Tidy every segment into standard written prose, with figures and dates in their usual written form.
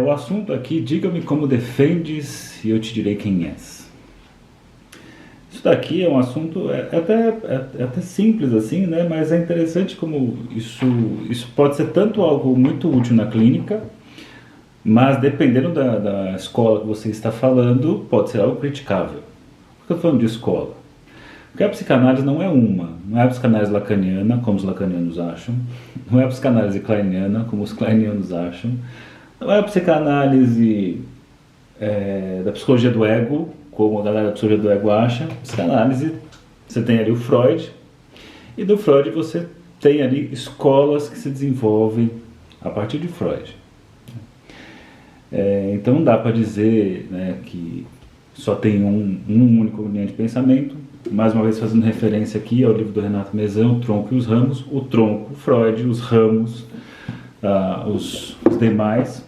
O assunto aqui, diga-me como defendes e eu te direi quem és. Isso daqui é um assunto até simples assim, né? Mas é interessante como isso pode ser tanto algo muito útil na clínica, mas dependendo da escola que você está falando, pode ser algo criticável. Por que eu estou falando de escola? Porque a psicanálise não é a psicanálise lacaniana, como os lacanianos acham, não é a psicanálise kleiniana, como os kleinianos acham, não é a psicanálise da psicologia do ego, como a galera da psicologia do ego acha. Psicanálise, você tem ali o Freud, e do Freud você tem ali escolas que se desenvolvem a partir de Freud. Então não dá para dizer, né, que só tem um único linha de pensamento. Mais uma vez fazendo referência aqui ao livro do Renato Mezão, O Tronco e os Ramos. O tronco, Freud, os ramos, os demais.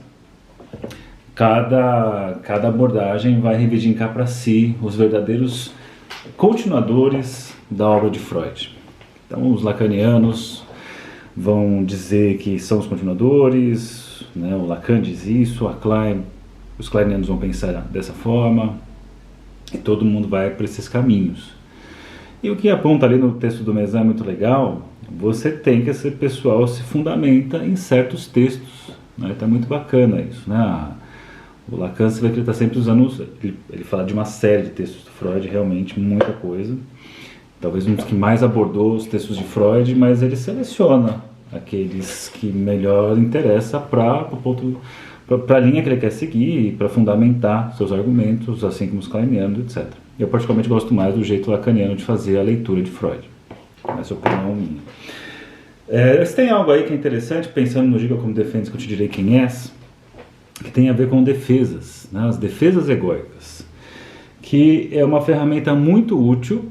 Cada abordagem vai reivindicar para si os verdadeiros continuadores da obra de Freud. Então os lacanianos vão dizer que são os continuadores, né? O Lacan diz isso, os kleinianos vão pensar dessa forma, e todo mundo vai para esses caminhos. E o que aponta ali no texto do Mezan é muito legal. Você tem que esse pessoal se fundamenta em certos textos, né? Então é muito bacana isso, né? O Lacan, você vê que ele está sempre usando, ele fala de uma série de textos do Freud, realmente muita coisa. Talvez um dos que mais abordou os textos de Freud, mas ele seleciona aqueles que melhor interessa para a linha que ele quer seguir, para fundamentar seus argumentos, assim como os kleinianos, etc. Eu particularmente gosto mais do jeito lacaniano de fazer a leitura de Freud. Essa é a opinião minha. Se tem algo aí que é interessante, pensando no Diga Como Defendes, que eu te direi quem és, que tem a ver com defesas, né? As defesas egóicas, que é uma ferramenta muito útil.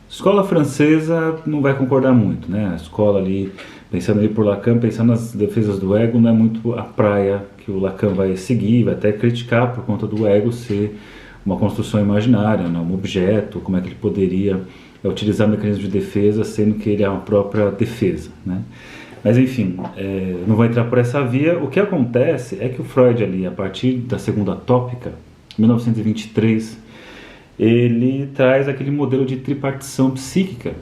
Escola francesa não vai concordar muito, né? A escola ali, pensando ali por Lacan, pensando nas defesas do ego, não é muito a praia que o Lacan vai seguir, vai até criticar por conta do ego ser uma construção imaginária, né? Um objeto, como é que ele poderia utilizar mecanismos de defesa, sendo que ele é uma própria defesa, né? Mas enfim, não vou entrar por essa via. O que acontece é que o Freud ali, a partir da segunda tópica, 1923, ele traz aquele modelo de tripartição psíquica,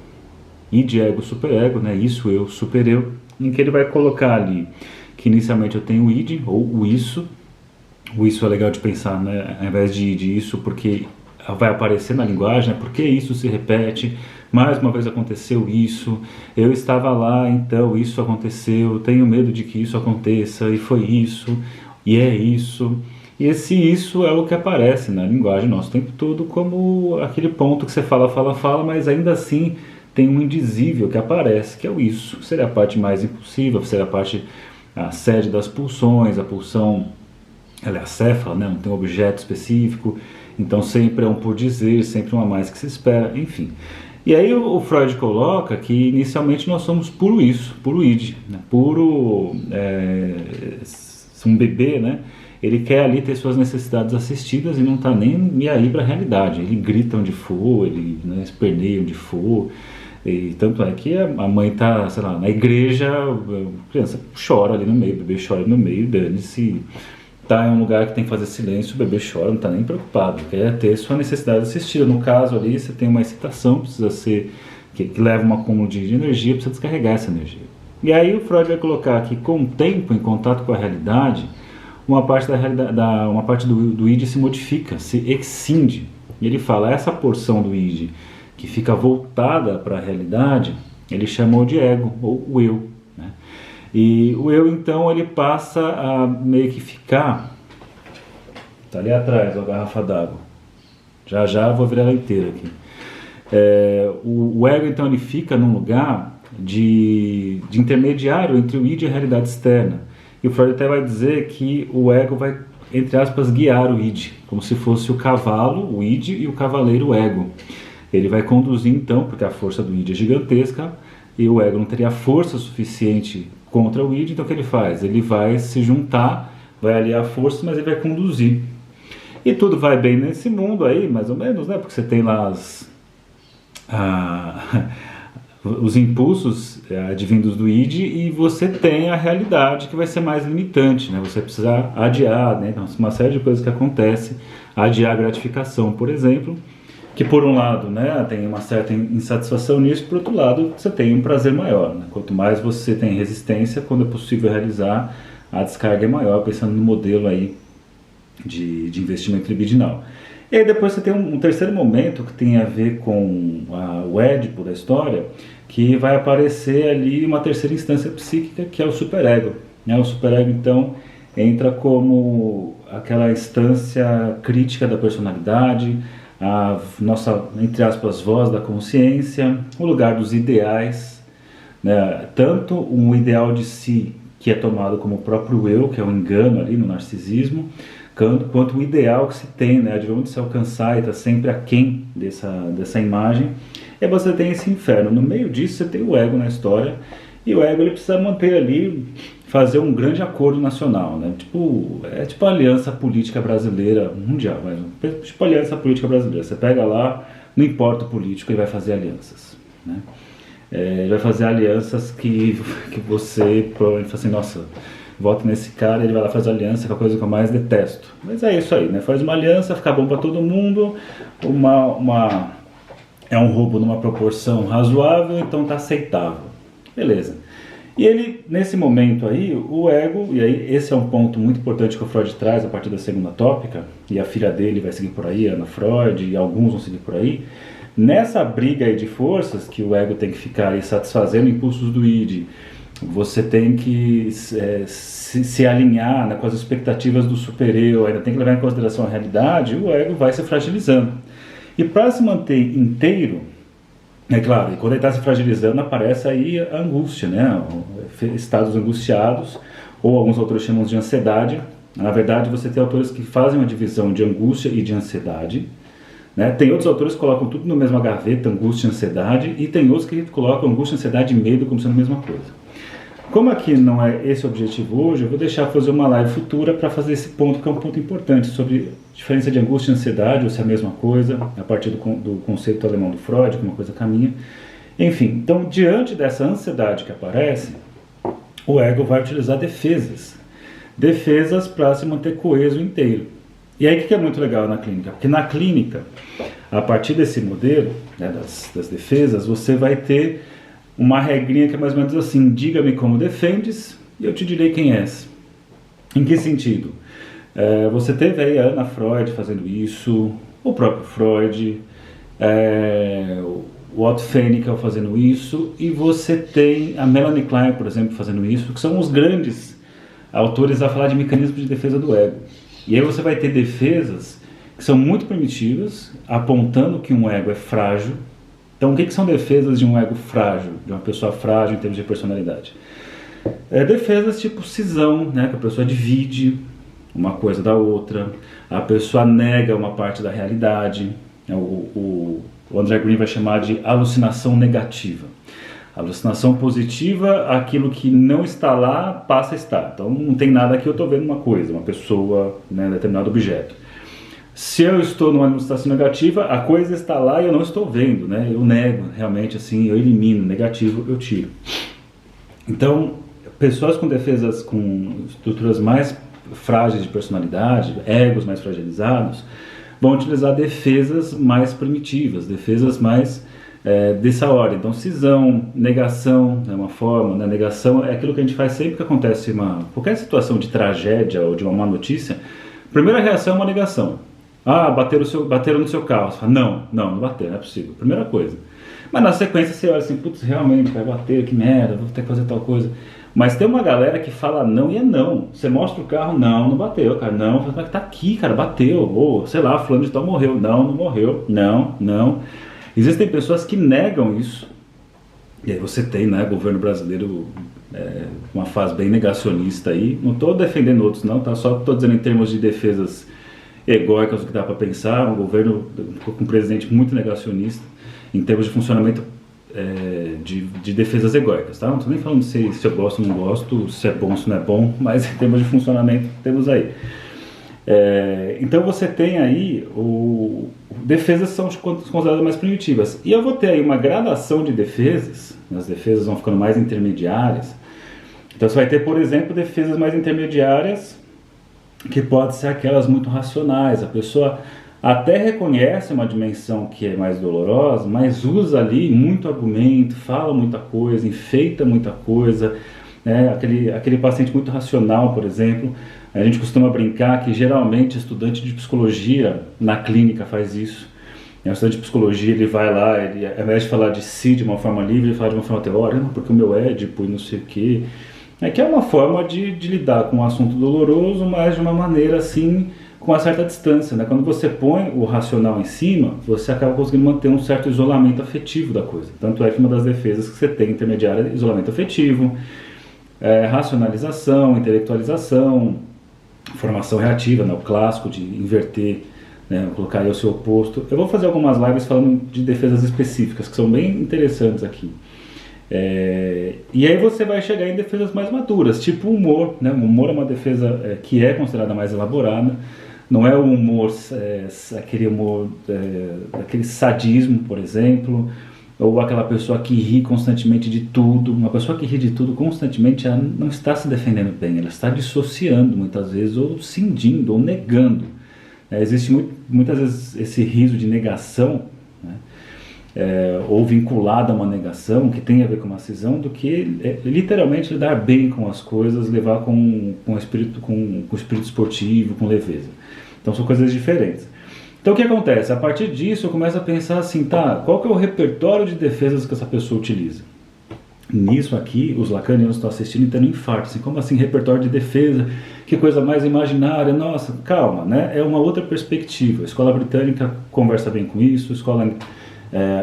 id, ego, superego, né? Isso, eu, supereu, em que ele vai colocar ali que inicialmente eu tenho o id, ou o isso. O isso é legal de pensar, né? Ao invés de id, isso, porque vai aparecer na linguagem, né? Porque isso se repete, mais uma vez aconteceu isso, eu estava lá, então isso aconteceu, tenho medo de que isso aconteça, e foi isso, e é isso. E esse isso é o que aparece na linguagem nosso tempo todo, como aquele ponto que você fala, mas ainda assim tem um indizível que aparece, que é o isso. Seria a parte mais impulsiva, seria a sede das pulsões, a pulsão ela é acéfala, né? Não tem um objeto específico, então sempre é um por dizer, sempre um a mais que se espera, enfim. E aí o Freud coloca que inicialmente nós somos puro isso, puro id, né? Puro um bebê, né? Ele quer ali ter suas necessidades assistidas e não está nem aí para a realidade. Ele grita onde for, ele, né, esperneia onde for. E tanto é que a mãe está, sei lá, na igreja, a criança chora ali no meio, o bebê chora no meio, dane-se. Está em um lugar que tem que fazer silêncio, o bebê chora, não está nem preocupado, quer ter sua necessidade assistida. No caso ali, você tem uma excitação, precisa ser, que leva um acúmulo de energia, precisa descarregar essa energia. E aí o Freud vai colocar que com o tempo, em contato com a realidade, uma parte do id se modifica, se excinde. E ele fala, essa porção do id que fica voltada para a realidade, ele chamou de ego, ou o eu, né? E o eu, então, ele passa a meio que ficar... Está ali atrás, a garrafa d'água. Já vou virar ela inteira aqui. O ego, então, ele fica num lugar de intermediário entre o id e a realidade externa. E o Freud até vai dizer que o ego vai, entre aspas, guiar o id, como se fosse o cavalo, o id, e o cavaleiro, o ego. Ele vai conduzir, então, porque a força do id é gigantesca, e o ego não teria força suficiente contra o id, então o que ele faz? Ele vai se juntar, vai aliar forças, mas ele vai conduzir. E tudo vai bem nesse mundo aí, mais ou menos, né? Porque você tem lá os impulsos advindos do id, e você tem a realidade que vai ser mais limitante, né? Você precisa adiar, né? Então, uma série de coisas que acontece, adiar a gratificação, por exemplo, que por um lado, né, tem uma certa insatisfação nisso, por outro lado você tem um prazer maior, né? Quanto mais você tem resistência, quando é possível realizar, a descarga é maior, pensando no modelo aí de investimento libidinal. E aí depois você tem um terceiro momento que tem a ver com o Édipo da história, que vai aparecer ali uma terceira instância psíquica, que é o superego, né? O superego, então, entra como aquela instância crítica da personalidade, a nossa, entre aspas, voz da consciência, o lugar dos ideais, né? Tanto um ideal de si, que é tomado como o próprio eu, que é o engano ali no narcisismo, quanto o ideal que se tem, né, de onde se alcançar e está sempre aquém dessa imagem. E você tem esse inferno. No meio disso você tem o ego na história, e o ego ele precisa manter ali, fazer um grande acordo nacional, né? Tipo a aliança política brasileira mundial, tipo a aliança política brasileira. Você pega lá, não importa o político, ele vai fazer alianças, né? Ele vai fazer alianças que você provavelmente fala assim, nossa, vota nesse cara, ele vai lá fazer aliança com a coisa que eu mais detesto. Mas é isso aí, né? Faz uma aliança, fica bom para todo mundo, é um roubo numa proporção razoável, então tá aceitável. Beleza. E ele, nesse momento aí, o ego, e aí esse é um ponto muito importante que o Freud traz a partir da segunda tópica, e a filha dele vai seguir por aí, Ana Freud, e alguns vão seguir por aí, nessa briga aí de forças, que o ego tem que ficar aí satisfazendo impulsos do id, você tem que se alinhar, né, com as expectativas do super-eu, ainda tem que levar em consideração a realidade, o ego vai se fragilizando. E para se manter inteiro, é claro, e quando ele está se fragilizando aparece aí a angústia, né, estados angustiados, ou alguns autores chamam de ansiedade. Na verdade, você tem autores que fazem uma divisão de angústia e de ansiedade, né? Tem outros autores que colocam tudo na mesma gaveta, angústia e ansiedade, e tem outros que colocam angústia, ansiedade e medo como sendo a mesma coisa. Como aqui não é esse o objetivo hoje, eu vou deixar fazer uma live futura para fazer esse ponto, que é um ponto importante, sobre a diferença de angústia e ansiedade, ou se é a mesma coisa, a partir do conceito alemão do Freud, que uma coisa caminha. Enfim, então, diante dessa ansiedade que aparece, o ego vai utilizar defesas para se manter coeso inteiro. E aí o que é muito legal na clínica? Porque na clínica, a partir desse modelo, né, das defesas, você vai ter uma regrinha que é mais ou menos assim: diga-me como defendes e eu te direi quem és. Em que sentido? Você teve aí a Ana Freud fazendo isso, o próprio Freud, o Otto Fenichel fazendo isso, e você tem a Melanie Klein, por exemplo, fazendo isso, que são os grandes autores a falar de mecanismos de defesa do ego. E aí você vai ter defesas que são muito primitivas, apontando que um ego é frágil. Então, o que são defesas de um ego frágil, de uma pessoa frágil em termos de personalidade? Defesas tipo cisão, né, que a pessoa divide uma coisa da outra, a pessoa nega uma parte da realidade. O André Green vai chamar de alucinação negativa. Alucinação positiva, aquilo que não está lá passa a estar. Então, não tem nada aqui, eu estou vendo uma coisa, uma pessoa, né, determinado objeto. Se eu estou numa alucinação negativa, a coisa está lá e eu não estou vendo, né? Eu nego, realmente, assim, eu elimino, negativo eu tiro. Então, pessoas com defesas, com estruturas mais frágeis de personalidade, egos mais fragilizados, vão utilizar defesas mais primitivas, defesas mais dessa ordem. Então, cisão, negação é uma forma, né? Negação é aquilo que a gente faz sempre que acontece qualquer situação de tragédia ou de uma má notícia. A primeira reação é uma negação. Ah, bateram no seu carro. Você fala, não bateram, não é possível. Primeira coisa. Mas na sequência você olha assim, putz, realmente vai bater, que merda, vou ter que fazer tal coisa. Mas tem uma galera que fala não e é não. Você mostra o carro, não bateu, cara. Não, mas tá aqui, cara, bateu. Ou, sei lá, fulano de tal morreu. Não morreu. Não. Existem pessoas que negam isso. E aí você tem, né, governo brasileiro, uma fase bem negacionista aí. Não estou defendendo outros não, tá? Só estou dizendo em termos de defesas egóicas o que dá para pensar. Um governo com um presidente muito negacionista em termos de funcionamento de defesas egóicas, tá? Não estou nem falando se eu gosto ou não gosto, se é bom ou se não é bom, mas em termos de funcionamento temos aí. Então você tem aí, defesas são consideradas mais primitivas. E eu vou ter aí uma gradação de defesas, as defesas vão ficando mais intermediárias. Então você vai ter, por exemplo, defesas mais intermediárias, que podem ser aquelas muito racionais. A pessoa até reconhece uma dimensão que é mais dolorosa, mas usa ali muito argumento, fala muita coisa, enfeita muita coisa, né? Aquele paciente muito racional, por exemplo, a gente costuma brincar que geralmente estudante de psicologia na clínica faz isso. O estudante de psicologia, ele vai lá, ele, ao invés de falar de si de uma forma livre, ele fala de uma forma teórica, não, porque o meu Édipo e não sei o quê. Que é uma forma de lidar com um assunto doloroso, mas de uma maneira assim, com uma certa distância, né? Quando você põe o racional em cima, você acaba conseguindo manter um certo isolamento afetivo da coisa. Tanto é que uma das defesas que você tem intermediária é isolamento afetivo, racionalização, intelectualização, formação reativa, né? O clássico de inverter, né? Colocar aí o seu oposto. Eu vou fazer algumas lives falando de defesas específicas, que são bem interessantes aqui. E aí você vai chegar em defesas mais maduras, tipo o humor, né? O humor é uma defesa que é considerada mais elaborada, não é o humor, aquele sadismo, por exemplo, ou aquela pessoa que ri constantemente de tudo. Uma pessoa que ri de tudo constantemente, ela não está se defendendo bem, ela está dissociando muitas vezes, ou cindindo, ou negando. Existe muitas vezes esse riso de negação, né? Ou vinculado a uma negação que tem a ver com uma cisão, do que literalmente lidar bem com as coisas, levar com o espírito esportivo, com leveza. Então são coisas diferentes. Então o que acontece? A partir disso eu começo a pensar assim, tá, qual que é o repertório de defesas que essa pessoa utiliza? Nisso aqui, os lacanianos estão assistindo e tendo infarto, assim, como assim repertório de defesa? Que coisa mais imaginária, nossa, calma, né? É uma outra perspectiva. A escola britânica conversa bem com isso, a escola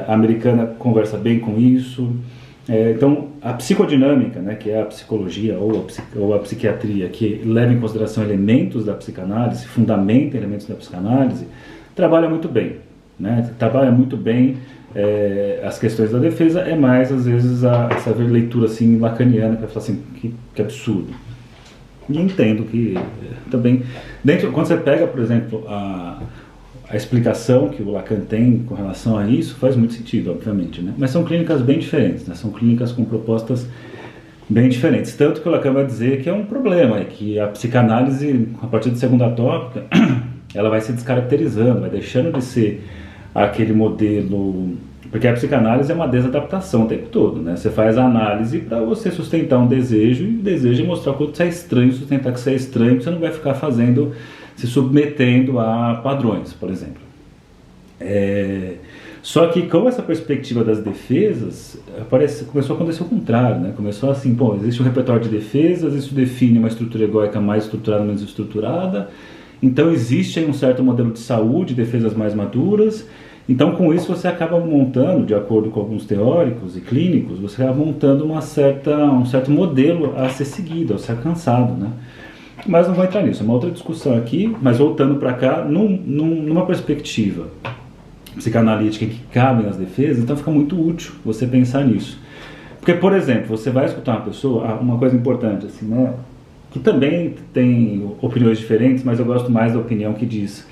a americana conversa bem com isso. Então a psicodinâmica, né, que é a psicologia ou a psiquiatria, que leva em consideração elementos da psicanálise, fundamenta elementos da psicanálise, trabalha muito bem, né? Trabalha muito bem as questões da defesa. É mais às vezes essa leitura assim lacaniana, que vai falar assim, que absurdo. E entendo que também quando você pega, por exemplo, a explicação que o Lacan tem com relação a isso faz muito sentido, obviamente, né? Mas são clínicas bem diferentes, né? São clínicas com propostas bem diferentes. Tanto que o Lacan vai dizer que é um problema, que a psicanálise, a partir da segunda tópica, ela vai se descaracterizando, vai deixando de ser aquele modelo... Porque a psicanálise é uma desadaptação o tempo todo, né? Você faz a análise para você sustentar um desejo, e o desejo é mostrar o quanto você é estranho, sustentar que você é estranho, que você não vai ficar se submetendo a padrões, por exemplo. Só que com essa perspectiva das defesas, começou a acontecer o contrário, né? Começou assim, existe um repertório de defesas, isso define uma estrutura egóica mais estruturada, menos estruturada, então existe aí um certo modelo de saúde, defesas mais maduras. Então com isso você acaba montando, de acordo com alguns teóricos e clínicos, você acaba montando um certo modelo a ser seguido, a ser alcançado, né? Mas não vou entrar nisso, é uma outra discussão aqui, mas voltando para cá, numa perspectiva psicanalítica que cabem as defesas, então fica muito útil você pensar nisso. Porque, por exemplo, você vai escutar uma pessoa, uma coisa importante, assim, né, que também tem opiniões diferentes, mas eu gosto mais da opinião que diz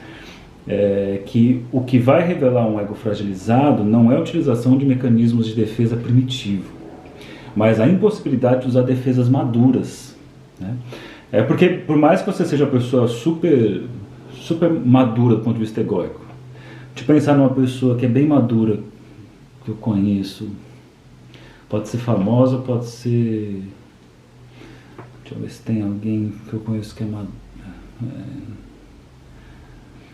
que o que vai revelar um ego fragilizado não é a utilização de mecanismos de defesa primitivo, mas a impossibilidade de usar defesas maduras, né? Porque por mais que você seja uma pessoa super madura do ponto de vista egóico, de pensar numa pessoa que é bem madura, que eu conheço, pode ser famosa, pode ser... Deixa eu ver se tem alguém que eu conheço que é madura.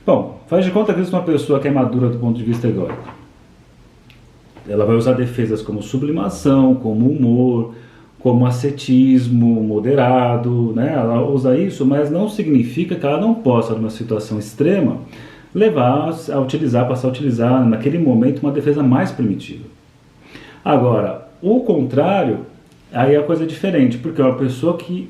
Bom, faz de conta que existe uma pessoa que é madura do ponto de vista egóico. Ela vai usar defesas como sublimação, como humor, como ascetismo moderado, né? Ela usa isso, mas não significa que ela não possa, numa situação extrema, passar a utilizar naquele momento uma defesa mais primitiva. Agora, o contrário, aí a coisa é diferente, porque é uma pessoa que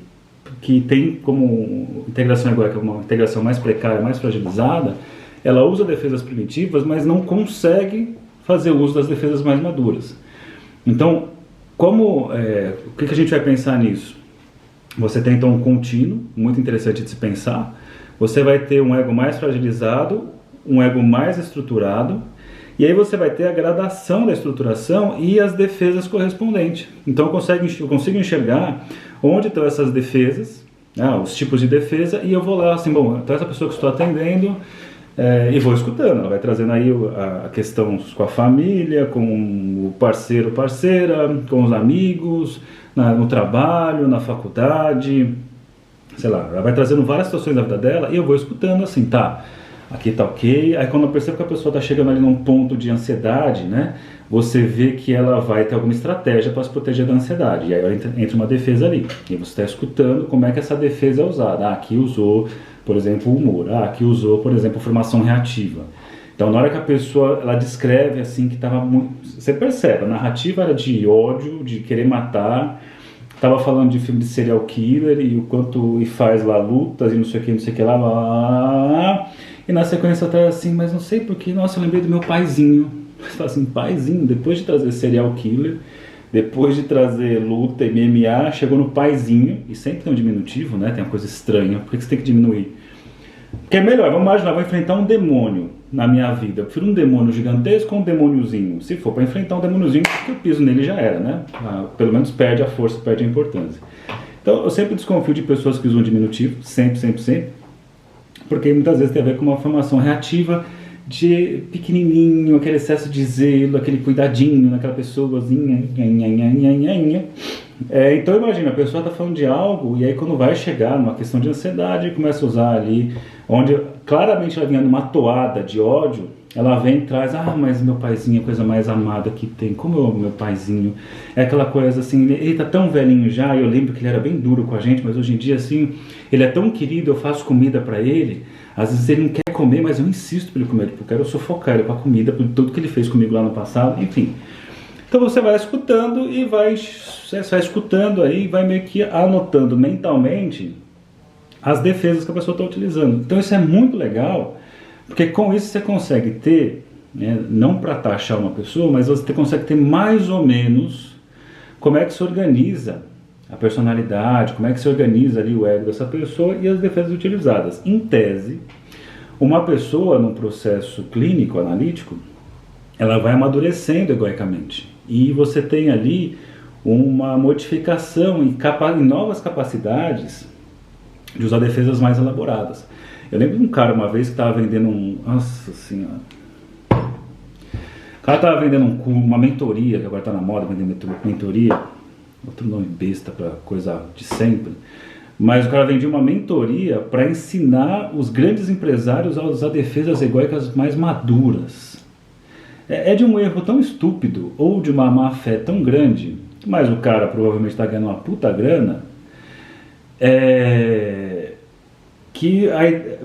tem como integração egóica uma integração mais precária, mais fragilizada, ela usa defesas primitivas, mas não consegue fazer uso das defesas mais maduras. Então, o que a gente vai pensar nisso? Você tem então um contínuo, muito interessante de se pensar, você vai ter um ego mais fragilizado, um ego mais estruturado, e aí você vai ter a gradação da estruturação e as defesas correspondentes. Então eu consigo enxergar onde estão essas defesas, os tipos de defesa, e eu vou lá assim, bom, então essa pessoa que estou atendendo, e vou escutando, ela vai trazendo aí a questão com a família, com o parceiro, parceira, com os amigos, no trabalho, na faculdade, sei lá, ela vai trazendo várias situações da vida dela, e eu vou escutando assim, tá, aqui tá ok. Aí quando eu percebo que a pessoa está chegando ali num ponto de ansiedade, né, você vê que ela vai ter alguma estratégia para se proteger da ansiedade, e aí entra uma defesa ali, e você está escutando como é que essa defesa é usada. Aqui usou, por exemplo, o humor, aqui usou, por exemplo, formação reativa. Então na hora que a pessoa, ela descreve assim que estava muito, você percebe, a narrativa era de ódio, de querer matar, estava falando de filme de serial killer, e o quanto, e faz lá lutas, e não sei o que lá, e na sequência tá assim, mas não sei porque, nossa, eu lembrei do meu paizinho. Você fala assim, paizinho, depois de trazer serial killer, depois de trazer luta, MMA, chegou no paizinho, e sempre tem um diminutivo, né, tem uma coisa estranha, por que você tem que diminuir? Porque é melhor, vamos imaginar, vou enfrentar um demônio na minha vida, eu prefiro um demônio gigantesco ou um demôniozinho? Se for para enfrentar um demôniozinho, porque o piso nele já era, né, pelo menos perde a força, perde a importância. Então eu sempre desconfio de pessoas que usam diminutivo, sempre, porque muitas vezes tem a ver com uma formação reativa, de pequenininho, aquele excesso de zelo, aquele cuidadinho naquela pessoazinha. Então imagina, a pessoa está falando de algo, e aí quando vai chegar numa questão de ansiedade, começa a usar ali, onde claramente ela vinha numa toada de ódio, ela vem e traz, mas meu paizinho é a coisa mais amada que tem, como eu amo meu paizinho, é aquela coisa assim, ele tá tão velhinho já, eu lembro que ele era bem duro com a gente, mas hoje em dia assim, ele é tão querido, eu faço comida para ele, às vezes ele não quer comer, mas eu insisto para ele comer, porque eu quero sufocar ele com a comida, por tudo que ele fez comigo lá no passado, enfim. Então você vai escutando e vai escutando aí, vai meio que anotando mentalmente as defesas que a pessoa está utilizando. Então isso é muito legal, porque com isso você consegue ter, né, não para taxar uma pessoa, mas você consegue ter mais ou menos como é que se organiza a personalidade, como é que se organiza ali o ego dessa pessoa e as defesas utilizadas. Em tese, uma pessoa num processo clínico, analítico, ela vai amadurecendo egoicamente. E você tem ali uma modificação em novas capacidades de usar defesas mais elaboradas. Eu lembro de um cara uma vez que estava vendendo Nossa senhora. O cara estava vendendo uma mentoria, que agora está na moda vender mentoria. Outro nome besta para coisa de sempre. Mas o cara vendia uma mentoria para ensinar os grandes empresários a usar defesas egóicas mais maduras. É de um erro tão estúpido ou de uma má fé tão grande, mas o cara provavelmente está ganhando uma puta grana, que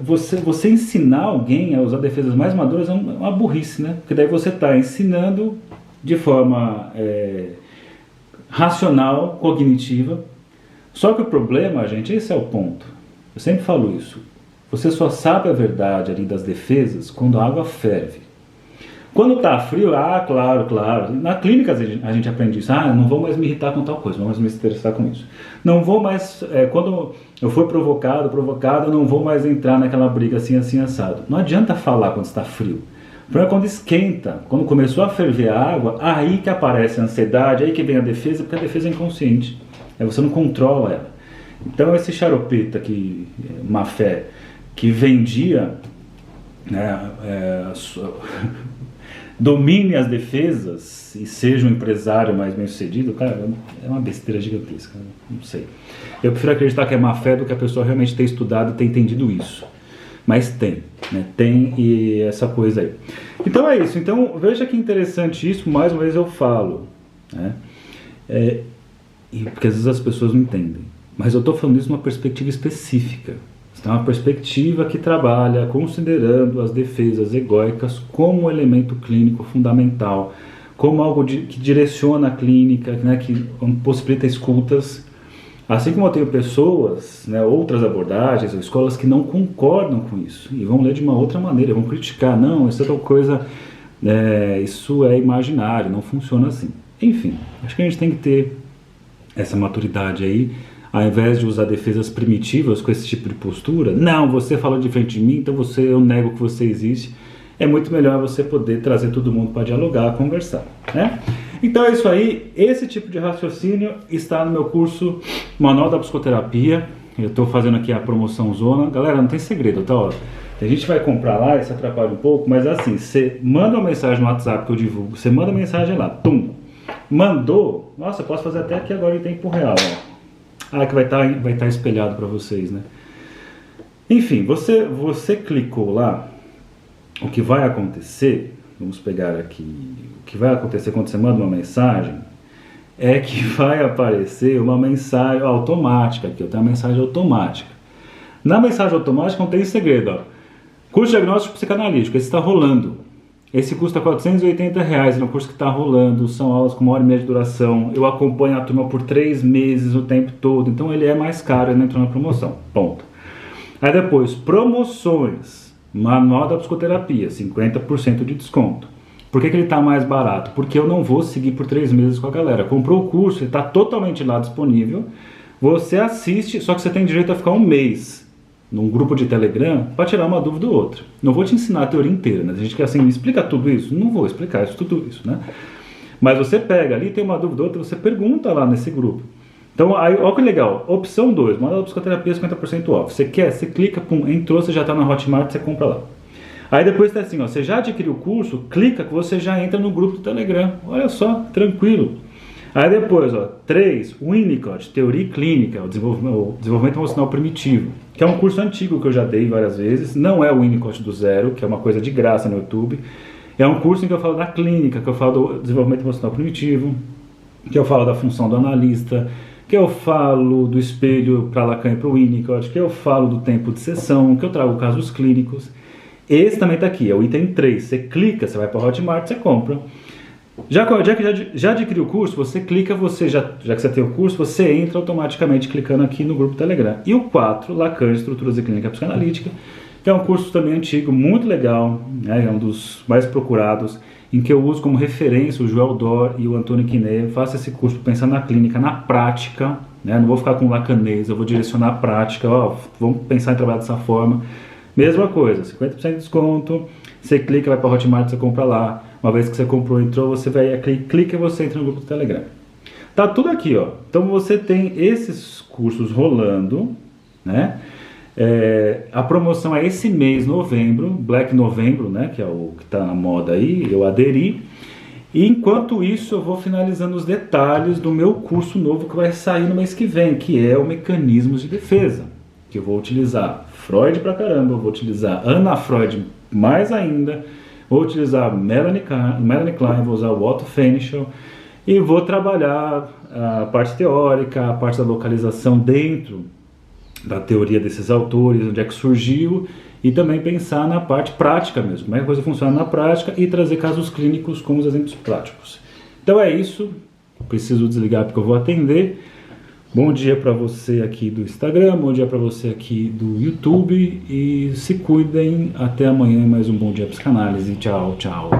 você ensinar alguém a usar defesas mais maduras é uma burrice, né? Porque daí você está ensinando de forma racional, cognitiva. Só que o problema, gente, esse é o ponto. Eu sempre falo isso. Você só sabe a verdade ali das defesas quando a água ferve. Quando está frio, claro. Na clínica a gente aprende isso. Não vou mais me irritar com tal coisa, não vou mais me estressar com isso. Não vou mais, quando eu for provocado, eu não vou mais entrar naquela briga assim, assado. Não adianta falar quando está frio. O problema é quando esquenta, quando começou a ferver a água, aí que aparece a ansiedade, aí que vem a defesa, porque a defesa é inconsciente. Você não controla ela. Então esse xaropeta, má fé, que vendia, né, domine as defesas e seja um empresário mais bem sucedido, cara, é uma besteira gigantesca, não sei. Eu prefiro acreditar que é má fé do que a pessoa realmente ter estudado e ter entendido isso. Mas tem, né? Tem e essa coisa aí. Então é isso. Então veja que interessante isso, mais uma vez eu falo, né? Porque às vezes as pessoas não entendem. Mas eu estou falando isso numa perspectiva específica. É uma perspectiva que trabalha considerando as defesas egóicas como um elemento clínico fundamental, como algo que direciona a clínica, né, que possibilita escutas. Assim como eu tenho pessoas, né, outras abordagens ou escolas que não concordam com isso e vão ler de uma outra maneira, vão criticar, não, isso é tal coisa, isso é imaginário, não funciona assim. Enfim, acho que a gente tem que ter essa maturidade aí, ao invés de usar defesas primitivas com esse tipo de postura, não, você falou diferente de mim, então eu nego que você existe. É muito melhor você poder trazer todo mundo para dialogar, conversar, né? Então é isso aí, esse tipo de raciocínio está no meu curso Manual da Psicoterapia. Eu estou fazendo aqui a promoção zona. Galera, não tem segredo, tá? Ó, a gente vai comprar lá, isso atrapalha um pouco, mas assim, você manda uma mensagem no WhatsApp que eu divulgo, você manda mensagem lá, tum, mandou, nossa, eu posso fazer até aqui agora em tempo real, ó. Ah, que vai tá espelhado para vocês, né? Enfim, você clicou lá, o que vai acontecer, vamos pegar aqui, o que vai acontecer quando você manda uma mensagem, é que vai aparecer uma mensagem automática, aqui eu tenho uma mensagem automática. Na mensagem automática não tem segredo, ó. Curso de diagnóstico psicanalítico, esse está rolando. Esse custa R$480, é um curso que está rolando, são aulas com 1h30 de duração, eu acompanho a turma por 3 meses o tempo todo, então ele é mais caro, ele entrou na promoção, ponto. Aí depois, promoções. Manual da Psicoterapia, 50% de desconto. Por que ele está mais barato? Porque eu não vou seguir por 3 meses com a galera. Comprou o curso, ele está totalmente lá disponível. Você assiste, só que você tem direito a ficar 1 mês num grupo de Telegram para tirar uma dúvida do outro. Não vou te ensinar a teoria inteira, né? A gente quer assim, me explica tudo isso? Não vou explicar tudo isso, né? Mas você pega ali, tem uma dúvida ou outra, você pergunta lá nesse grupo. Então, aí, olha que legal, opção 2, Manual da Psicoterapia 50% off. Você quer, você clica, pum, entrou, você já está na Hotmart, você compra lá. Aí depois está assim, ó, você já adquiriu o curso, clica que você já entra no grupo do Telegram. Olha só, tranquilo. Aí depois, ó, 3, Winnicott, Teoria Clínica, o desenvolvimento emocional primitivo, que é um curso antigo que eu já dei várias vezes, não é o Winnicott do zero, que é uma coisa de graça no YouTube. É um curso em que eu falo da clínica, que eu falo do desenvolvimento emocional primitivo, que eu falo da função do analista, que eu falo do espelho para Lacan e para o Winnicott, que eu falo do tempo de sessão, que eu trago casos clínicos. Esse também está aqui, é o item 3. Você clica, você vai para a Hotmart, você compra. Já adquiriu o curso, você clica, já que você tem o curso, você entra automaticamente clicando aqui no grupo Telegram. E o 4, Lacan, Estruturas de Clínica Psicanalítica, que é um curso também antigo, muito legal, né, é um dos mais procurados, em que eu uso como referência o Joel Dor e o Antônio Quiné. Eu faço esse curso pensando na clínica, na prática, né? Não vou ficar com lacanês, eu vou direcionar a prática, ó, vamos pensar em trabalhar dessa forma. Mesma coisa, 50% de desconto, você clica, vai para a Hotmart, você compra lá. Uma vez que você comprou, entrou, você vai, clica e você entra no grupo do Telegram. Tá tudo aqui, ó. Então você tem esses cursos rolando, né? A promoção é esse mês, novembro, Black Novembro, né, que é o que está na moda aí, eu aderi. E enquanto isso eu vou finalizando os detalhes do meu curso novo que vai sair no mês que vem, que é o Mecanismos de Defesa, que eu vou utilizar Freud pra caramba, eu vou utilizar Anna Freud mais ainda, vou utilizar Melanie Klein, vou usar o Otto Fenichel e vou trabalhar a parte teórica, a parte da localização dentro da teoria desses autores, onde é que surgiu, e também pensar na parte prática mesmo, como é que a coisa funciona na prática, e trazer casos clínicos como os exemplos práticos. Então é isso, preciso desligar porque eu vou atender. Bom dia para você aqui do Instagram, bom dia para você aqui do YouTube, e se cuidem, até amanhã, mais um Bom Dia Psicanálise, tchau, tchau.